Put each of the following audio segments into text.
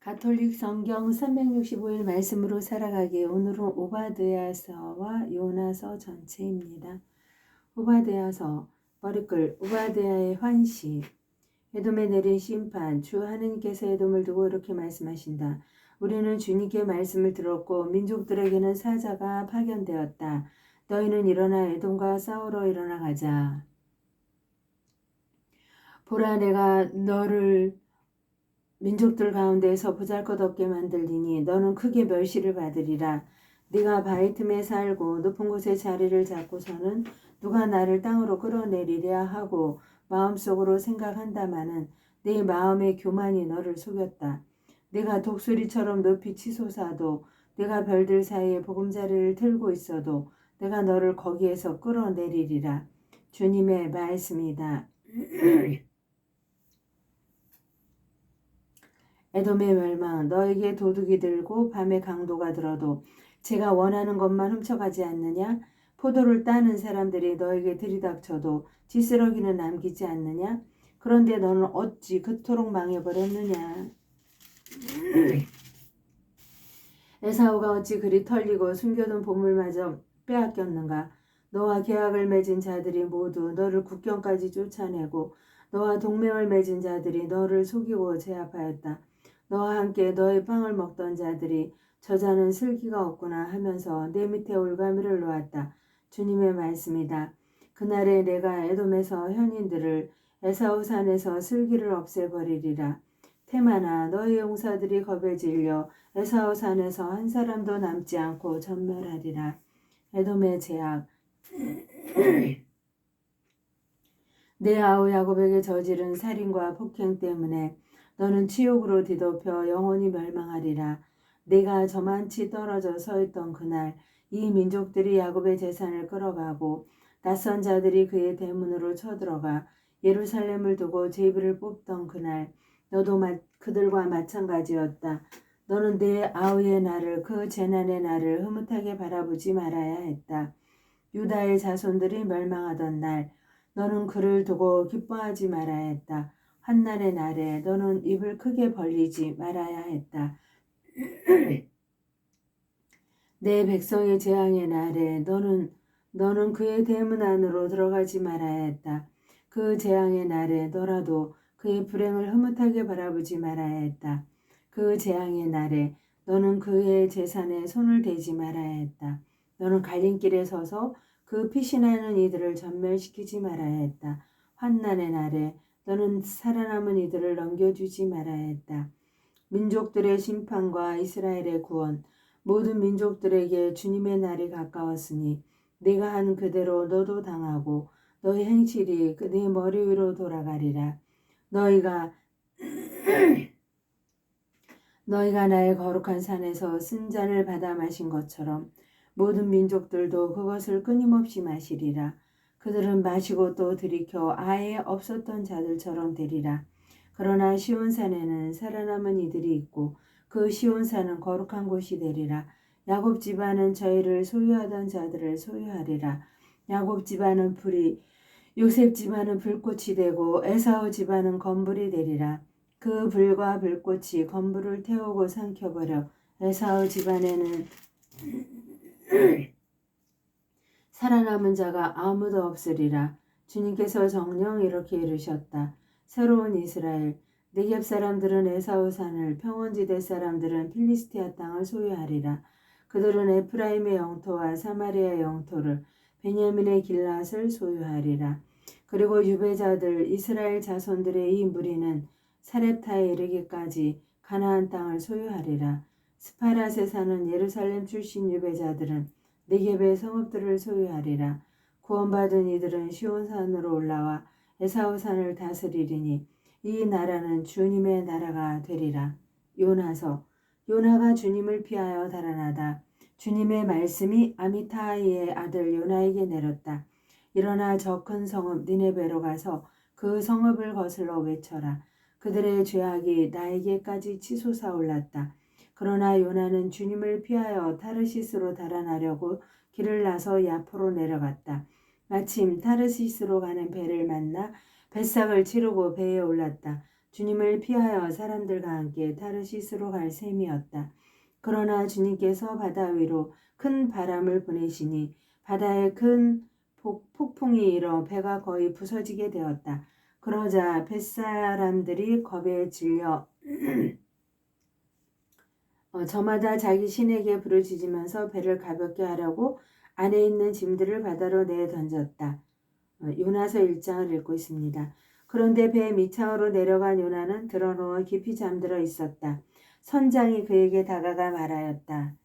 가톨릭 성경 365일 말씀으로 살아가기. 오늘은 오바댜서와 요나서 전체입니다. 오바댜서 머리글 오바댜의 환시. 에돔에 내린 심판. 주 하느님께서 에돔을 두고 이렇게 말씀하신다. 우리는 주님께 말씀을 들었고 민족들에게는 사자가 파견되었다. 너희는 일어나 에돔과 싸우러 일어나 가자. 보라, 내가 너를 민족들 가운데에서 보잘것없게 만들리니 너는 크게 멸시를 받으리라. 네가 바위 틈에 살고 높은 곳에 자리를 잡고서는 누가 나를 땅으로 끌어내리랴 하고 마음속으로 생각한다마는 네 마음의 교만이 너를 속였다. 네가 독수리처럼 높이 치솟아도, 네가 별들 사이에 보금자리를 틀고 있어도 내가 너를 거기에서 끌어내리리라. 주님의 말씀이다. 에돔의 멸망. 너에게 도둑이 들고 밤에 강도가 들어도 제가 원하는 것만 훔쳐가지 않느냐? 포도를 따는 사람들이 너에게 들이닥쳐도 지스러기는 남기지 않느냐? 그런데 너는 어찌 그토록 망해버렸느냐? 에사우가 어찌 그리 털리고 숨겨둔 보물마저 빼앗겼는가? 너와 계약을 맺은 자들이 모두 너를 국경까지 쫓아내고 너와 동맹을 맺은 자들이 너를 속이고 제압하였다. 너와 함께 너의 빵을 먹던 자들이 저자는 슬기가 없구나 하면서 내 밑에 올가미를 놓았다. 주님의 말씀이다. 그날에 내가 에돔에서 현인들을 에사우 산에서 슬기를 없애버리리라. 테마나 너의 용사들이 겁에 질려 에사우 산에서 한 사람도 남지 않고 전멸하리라. 에돔의 제약. 내 아우 야곱에게 저지른 살인과 폭행 때문에 너는 치욕으로 뒤덮여 영원히 멸망하리라. 내가 저만치 떨어져 서 있던 그날 이 민족들이 야곱의 재산을 끌어가고 낯선 자들이 그의 대문으로 쳐들어가 예루살렘을 두고 제비를 뽑던 그날 너도 그들과 마찬가지였다. 너는 내 아우의 날을, 그 재난의 날을 흐뭇하게 바라보지 말아야 했다. 유다의 자손들이 멸망하던 날 너는 그를 두고 기뻐하지 말아야 했다. 환난의 날에 너는 입을 크게 벌리지 말아야 했다. 내 백성의 재앙의 날에 너는 그의 대문 안으로 들어가지 말아야 했다. 그 재앙의 날에 너라도 그의 불행을 흐뭇하게 바라보지 말아야 했다. 그 재앙의 날에 너는 그의 재산에 손을 대지 말아야 했다. 너는 갈림길에 서서 그 피신하는 이들을 전멸시키지 말아야 했다. 환난의 날에 너는 살아남은 이들을 넘겨주지 말아야 했다. 민족들의 심판과 이스라엘의 구원, 모든 민족들에게 주님의 날이 가까웠으니 네가 한 그대로 너도 당하고 너의 행실이 네 머리 위로 돌아가리라. 너희가 나의 거룩한 산에서 쓴 잔을 받아 마신 것처럼 모든 민족들도 그것을 끊임없이 마시리라. 그들은 마시고 또 들이켜 아예 없었던 자들처럼 되리라. 그러나 시온산에는 살아남은 이들이 있고 그 시온산은 거룩한 곳이 되리라. 야곱 집안은 저희를 소유하던 자들을 소유하리라. 야곱 집안은 불이, 요셉 집안은 불꽃이 되고 에사우 집안은 건불이 되리라. 그 불과 불꽃이 건불을 태우고 삼켜버려 에사우 집안에는 살아남은 자가 아무도 없으리라. 주님께서 정녕 이렇게 이르셨다. 새로운 이스라엘, 네겝 사람들은 에사우 산을, 평원지대 사람들은 필리스티아 땅을 소유하리라. 그들은 에프라임의 영토와 사마리아의 영토를, 베냐민의 길랏을 소유하리라. 그리고 유배자들 이스라엘 자손들의 이 무리는 사렙타에 이르기까지 가나안 땅을 소유하리라. 스파랏에 사는 예루살렘 출신 유배자들은 네겝의 성읍들을 소유하리라. 구원받은 이들은 시온산으로 올라와 에사우산을 다스리리니 이 나라는 주님의 나라가 되리라. 요나서. 요나가 주님을 피하여 달아나다. 주님의 말씀이 아미타이의 아들 요나에게 내렸다. 일어나 저 큰 성읍 니네베로 가서 그 성읍을 거슬러 외쳐라. 그들의 죄악이 나에게까지 치솟아 올랐다. 그러나 요나는 주님을 피하여 타르시스로 달아나려고 길을 나서 야포로 내려갔다. 마침 타르시스로 가는 배를 만나 뱃삭을 치르고 배에 올랐다. 주님을 피하여 사람들과 함께 타르시스로 갈 셈이었다. 그러나 주님께서 바다 위로 큰 바람을 보내시니 바다에 큰 폭풍이 일어 배가 거의 부서지게 되었다. 그러자 뱃사람들이 겁에 질려 저마다 자기 신에게 부르짖으면서 배를 가볍게 하려고 안에 있는 짐들을 바다로 내던졌다. 요나서 1장을 읽고 있습니다. 그런데 배 밑창으로 내려간 요나는 드러누워 깊이 잠들어 있었다. 선장이 그에게 다가가 말하였다.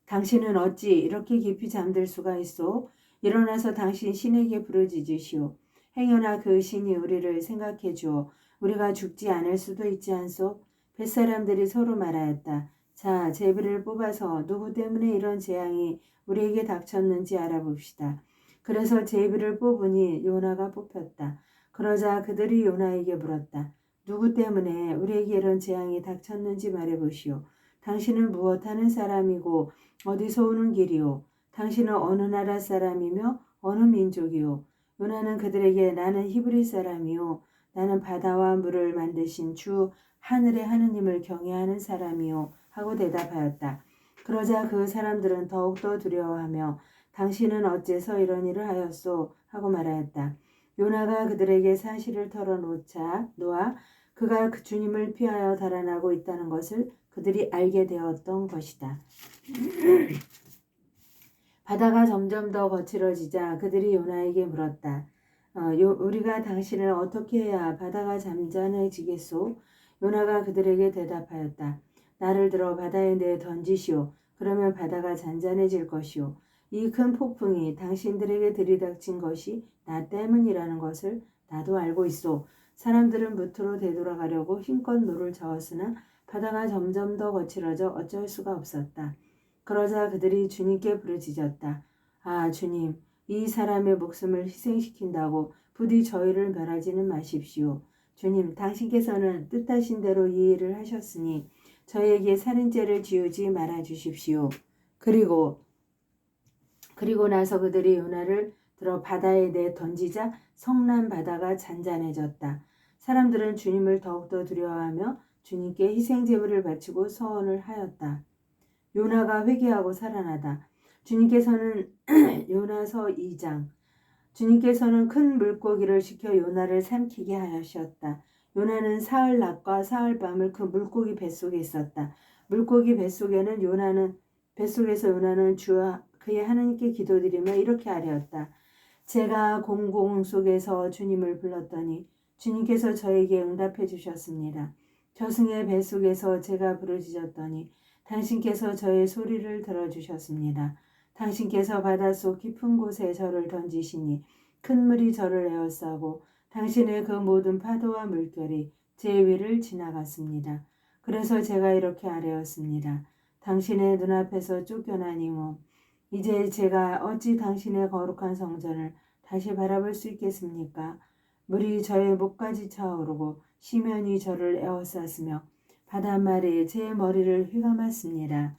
당신은 어찌 이렇게 깊이 잠들 수가 있소? 일어나서 당신 신에게 부르짖으시오. 행여나 그 신이 우리를 생각해 주어 우리가 죽지 않을 수도 있지 않소? 뱃사람들이 서로 말하였다. 자, 제비를 뽑아서 누구 때문에 이런 재앙이 우리에게 닥쳤는지 알아봅시다. 그래서 제비를 뽑으니 요나가 뽑혔다. 그러자 그들이 요나에게 물었다. 누구 때문에 우리에게 이런 재앙이 닥쳤는지 말해보시오. 당신은 무엇하는 사람이고 어디서 오는 길이오? 당신은 어느 나라 사람이며 어느 민족이오? 요나는 그들에게 나는 히브리 사람이요. 나는 바다와 물을 만드신 주 하늘의 하느님을 경외하는 사람이요. 하고 대답하였다. 그러자 그 사람들은 더욱더 두려워하며 당신은 어째서 이런 일을 하였소? 하고 말하였다. 요나가 그들에게 사실을 털어놓아 그가 그 주님을 피하여 달아나고 있다는 것을 그들이 알게 되었던 것이다. 바다가 점점 더 거칠어지자 그들이 요나에게 물었다. 우리가 당신을 어떻게 해야 바다가 잠잠해지겠소? 요나가 그들에게 대답하였다. 나를 들어 바다에 내 던지시오. 그러면 바다가 잔잔해질 것이오. 이 큰 폭풍이 당신들에게 들이닥친 것이 나 때문이라는 것을 나도 알고 있소. 사람들은 무트로 되돌아가려고 힘껏 노를 저었으나 바다가 점점 더 거칠어져 어쩔 수가 없었다. 그러자 그들이 주님께 부르짖었다. 아, 주님, 이 사람의 목숨을 희생시킨다고 부디 저희를 멸하지는 마십시오. 주님, 당신께서는 뜻하신 대로 이 일을 하셨으니 저희에게 살인죄를 지우지 말아 주십시오. 그리고 나서 그들이 요나를 들어 바다에 내 던지자 성난 바다가 잔잔해졌다. 사람들은 주님을 더욱더 두려워하며 주님께 희생제물을 바치고 서원을 하였다. 요나가 회개하고 살아나다. 주님께서는 요나서 2장 주님께서는 큰 물고기를 시켜 요나를 삼키게 하셨다. 요나는 사흘 낮과 사흘 밤을 그 물고기 뱃속에 있었다. 물고기 뱃속에서 요나는 주와 그의 하나님께 기도드리며 이렇게 아뢰었다. 제가 공공 속에서 주님을 불렀더니 주님께서 저에게 응답해 주셨습니다. 저승의 뱃속에서 제가 부르짖었더니 당신께서 저의 소리를 들어주셨습니다. 당신께서 바닷속 깊은 곳에 저를 던지시니 큰 물이 저를 에워싸고 당신의 그 모든 파도와 물결이 제 위를 지나갔습니다. 그래서 제가 이렇게 아뢰었습니다. 당신의 눈앞에서 쫓겨나니 이제 제가 어찌 당신의 거룩한 성전을 다시 바라볼 수 있겠습니까? 물이 저의 목까지 차오르고 심연이 저를 에워쌌으며 바닷말이 제 머리를 휘감았습니다.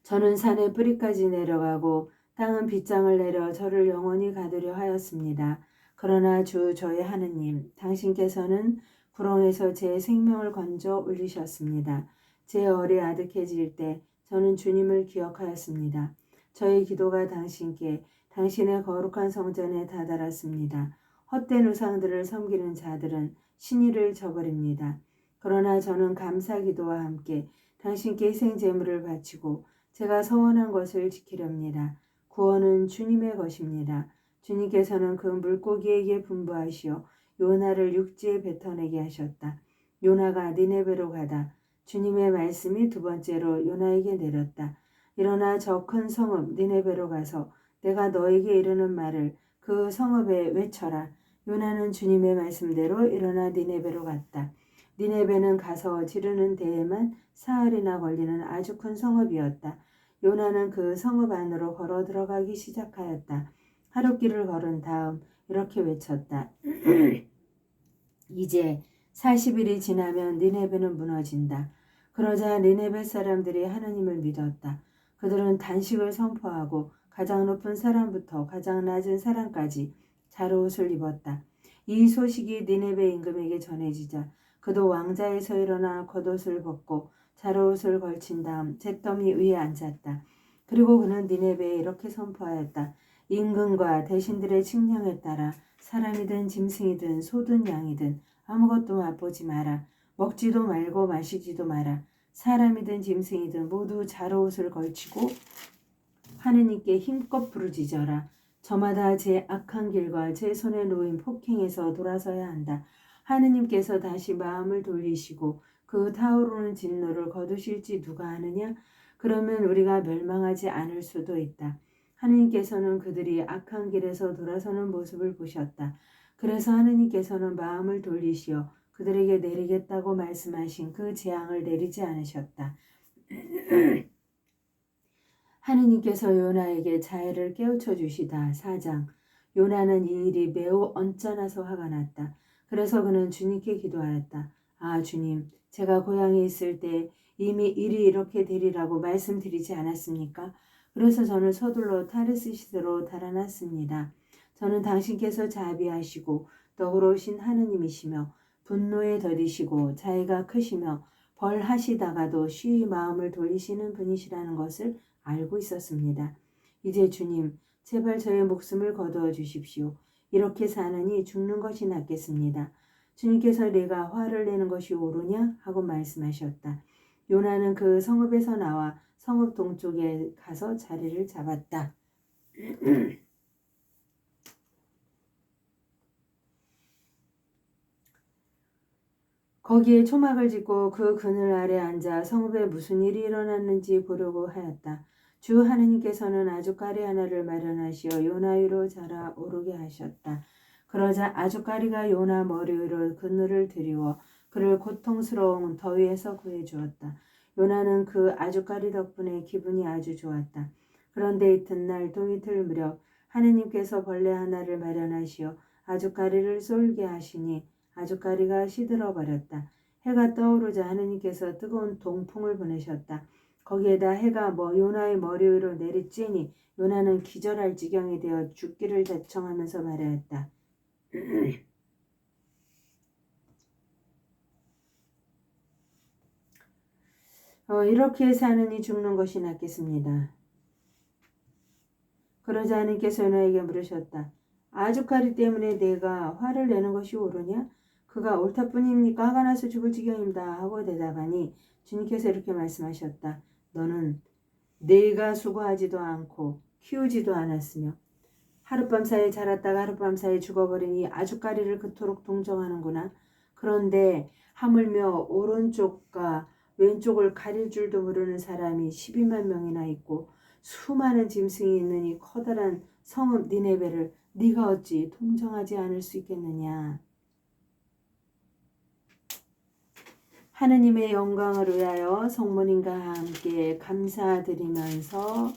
저는 산의 뿌리까지 내려가고 땅은 빗장을 내려 저를 영원히 가두려 하였습니다. 그러나 주 저의 하느님, 당신께서는 구렁에서 제 생명을 건져 올리셨습니다. 제 얼이 아득해질 때 저는 주님을 기억하였습니다. 저의 기도가 당신께 당신의 거룩한 성전에 다다랐습니다. 헛된 우상들을 섬기는 자들은 신의를 저버립니다. 그러나 저는 감사기도와 함께 당신께 희생제물을 바치고 제가 서원한 것을 지키렵니다. 구원은 주님의 것입니다. 주님께서는 그 물고기에게 분부하시어 요나를 육지에 뱉어내게 하셨다. 요나가 니네베로 가다. 주님의 말씀이 두 번째로 요나에게 내렸다. 일어나 저 큰 성읍 니네베로 가서 내가 너에게 이르는 말을 그 성읍에 외쳐라. 요나는 주님의 말씀대로 일어나 니네베로 갔다. 니네베는 가서 지르는 데에만 사흘이나 걸리는 아주 큰 성읍이었다. 요나는 그 성읍 안으로 걸어 들어가기 시작하였다. 하룻길을 걸은 다음 이렇게 외쳤다. 이제 40일이 지나면 니네베는 무너진다. 그러자 니네베 사람들이 하나님을 믿었다. 그들은 단식을 선포하고 가장 높은 사람부터 가장 낮은 사람까지 자로옷을 입었다. 이 소식이 니네베 임금에게 전해지자 그도 왕자에서 일어나 겉옷을 벗고 자로옷을 걸친 다음 잿더미 위에 앉았다. 그리고 그는 니네베에 이렇게 선포하였다. 임금과 대신들의 칙령에 따라 사람이든 짐승이든 소든 양이든 아무것도 맛보지 마라. 먹지도 말고 마시지도 마라. 사람이든 짐승이든 모두 자로옷을 걸치고 하느님께 힘껏 부르짖어라. 저마다 제 악한 길과 제 손에 놓인 폭행에서 돌아서야 한다. 하느님께서 다시 마음을 돌리시고 그 타오르는 진노를 거두실지 누가 아느냐? 그러면 우리가 멸망하지 않을 수도 있다. 하느님께서는 그들이 악한 길에서 돌아서는 모습을 보셨다. 그래서 하느님께서는 마음을 돌리시어 그들에게 내리겠다고 말씀하신 그 재앙을 내리지 않으셨다. 하느님께서 요나에게 자해를 깨우쳐 주시다. 4장. 요나는 이 일이 매우 언짢아서 화가 났다. 그래서 그는 주님께 기도하였다. 아 주님, 제가 고향에 있을 때 이미 일이 이렇게 되리라고 말씀드리지 않았습니까? 그래서 저는 서둘러 타르시스로 달아났습니다. 저는 당신께서 자비하시고 너그러우신 하느님이시며 분노에 더디시고 자애가 크시며 벌하시다가도 쉬이 마음을 돌리시는 분이시라는 것을 알고 있었습니다. 이제 주님, 제발 저의 목숨을 거두어 주십시오. 이렇게 사느니 죽는 것이 낫겠습니다. 주님께서 내가 화를 내는 것이 옳으냐? 하고 말씀하셨다. 요나는 그 성읍에서 나와 성읍 동쪽에 가서 자리를 잡았다. 거기에 초막을 짓고 그 그늘 아래 앉아 성읍에 무슨 일이 일어났는지 보려고 하였다. 주 하느님께서는 아주까리 하나를 마련하시어 요나 위로 자라오르게 하셨다. 그러자 아주까리가 요나 머리 위로 그늘을 들이워 그를 고통스러운 더위에서 구해주었다. 요나는 그 아주까리 덕분에 기분이 아주 좋았다. 그런데 이튿날 동이틀 무렵 하느님께서 벌레 하나를 마련하시어 아주까리를 쏠게 하시니 아주까리가 시들어 버렸다. 해가 떠오르자 하느님께서 뜨거운 동풍을 보내셨다. 거기에다 해가 요나의 머리 위로 내리쬐니 요나는 기절할 지경이 되어 죽기를 자청하면서 말하였다. 이렇게 사느니 죽는 것이 낫겠습니다. 그러자 하느님께서 요나에게 물으셨다. 아주까리 때문에 내가 화를 내는 것이 옳으냐? 그가 옳다뿐입니까? 화가 나서 죽을 지경입니다. 하고 대답하니 주님께서 이렇게 말씀하셨다. 너는 내가 수고하지도 않고 키우지도 않았으며 하룻밤 사이에 자랐다가 하룻밤 사이에 죽어버린 이 아주까리를 그토록 동정하는구나. 그런데 하물며 오른쪽과 왼쪽을 가릴 줄도 모르는 사람이 12만 명이나 있고 수많은 짐승이 있는 이 커다란 성읍 니네베를 네가 어찌 동정하지 않을 수 있겠느냐. 하느님의 영광을 위하여 성모님과 함께 감사드리면서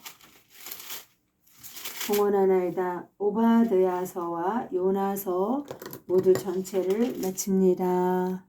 봉헌하나이다. 오바드야서와 요나서 모두 전체를 마칩니다.